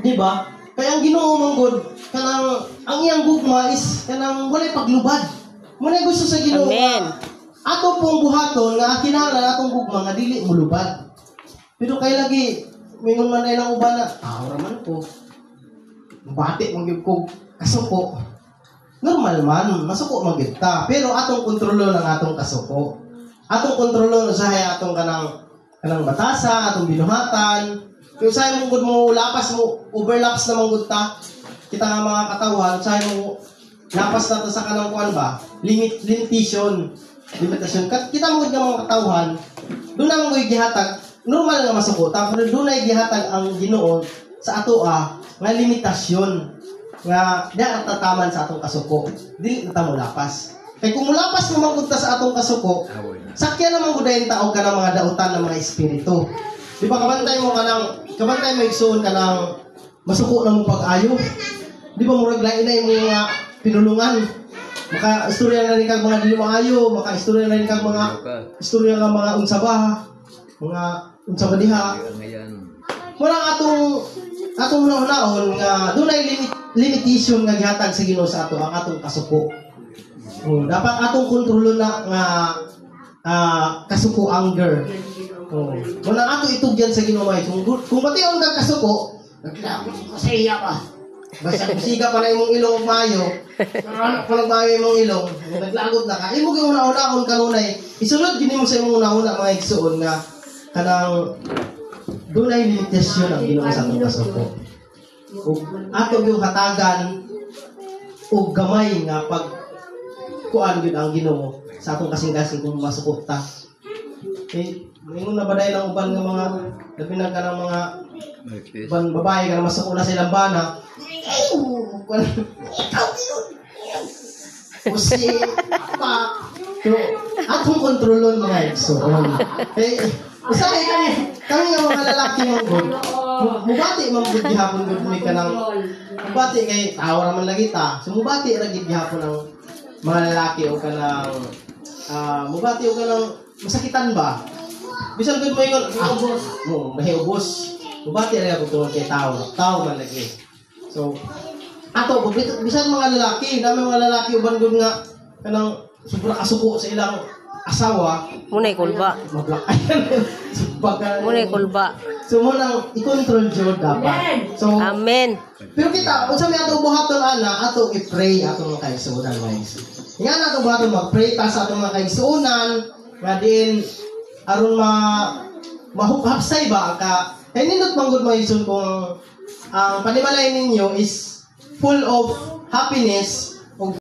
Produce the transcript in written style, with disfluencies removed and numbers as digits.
Di ba? Kaya ang Ginoo manggod kanang ang iyang gugma is kanang walay paglubad. Muna gusto sa Ginoo. Amen. Ato pong buhaton nga kinahanglan atong gugma nga dili mulubad. Pero kay lagi mingon man ay nang uban na, ora man ko. Bati mong gyud ko kasuko. Normal man, masuko man gyud ta. Pero atong kontrolo ng atong kasuko. Atong kontrolo sa atong kanang batasa, atong binuhatan. Kung sa'yo mong good mo lapas mo, overlaps na mong good ta, kita nga mga katawan, sa'yo mo lapas na to sa kanang kuan ba? Limitasyon. Kita mo good nga mga katawan, doon na mo gihatag, normal nga masuko ta, pero doon na gihatag ang Ginoo sa ato nga limitasyon. Nga, di tataman sa atong kasuko. Dili na mo lapas. Kaya kung mulapas mo manggunta sa atong kasuko, sakya naman gudayin taog ka ng mga dautan ng mga espiritu. Di ba, kabantay mo igsoon ka ng masuko na mo pag-ayo. Di ba, murag lain na yung mga pinulungan. Maka-istorya na rin kang mga dili maayo, maka-istorya na rin kang mga istorya ng mga unsaba, mga unsaba diha. Murang atong hunahon nga doon ay limitation nga gihatag sa Ginoo sa ato ang atong kasuko. Dapat atong kontrolo na nga kasuko anger. Muna ato itugyan sa Ginoo ay kung patiyon kang kasuko, naglagot ko sa iya pa. Basta musiga pa na imong ilong mayo, anak pa nagmayo imong ilong, naglagot na ka. Imo gyud una-unahon kanunay. Isunod gini mo sa imong una-una mga igsuon nga kanang doon ay limitasyon ang Ginoo sa atong kasuko. Ato yung hatagan o gamay nga pag kuan yun ang Ginoo sa atong kasing-kasing kung masukot ta. Mayroon na ba dahil ang uban ng mga labi na ka ng mga uban babae ka na masuko na silang bana. Ikaw yun! Kasi so, atong kontrolon mga igsoon. Usahay kami nga mga lalaki mong good. Mubati mong good gihapon good may ka ng mubati kay tao naman lagi ta. So mubati ragid gihapon ng mga lalaki o ka ng mubati o ka ng masakitan ba? Bisan good mo yun, mahiubos. Mubati rin ako tungkol kay tao. Tao man lagi. So, ato, bisan mga lalaki, dami mga lalaki uban good nga kanang sobra kasuko sa ilang asawa. Munay kulba. Munay kulba. So, munang i-control Diyod dapat. So, Amen. Pero kita, kung sabi ato buhaton ato i-pray ato mga kaigsuunan guys. Nga ato buhaton mag-pray ta sa ato mga kaigsuunan nga din aron mahupapsay ba ka. Kaya nindot manggod mga isun kung ang panimalay ninyo is full of happiness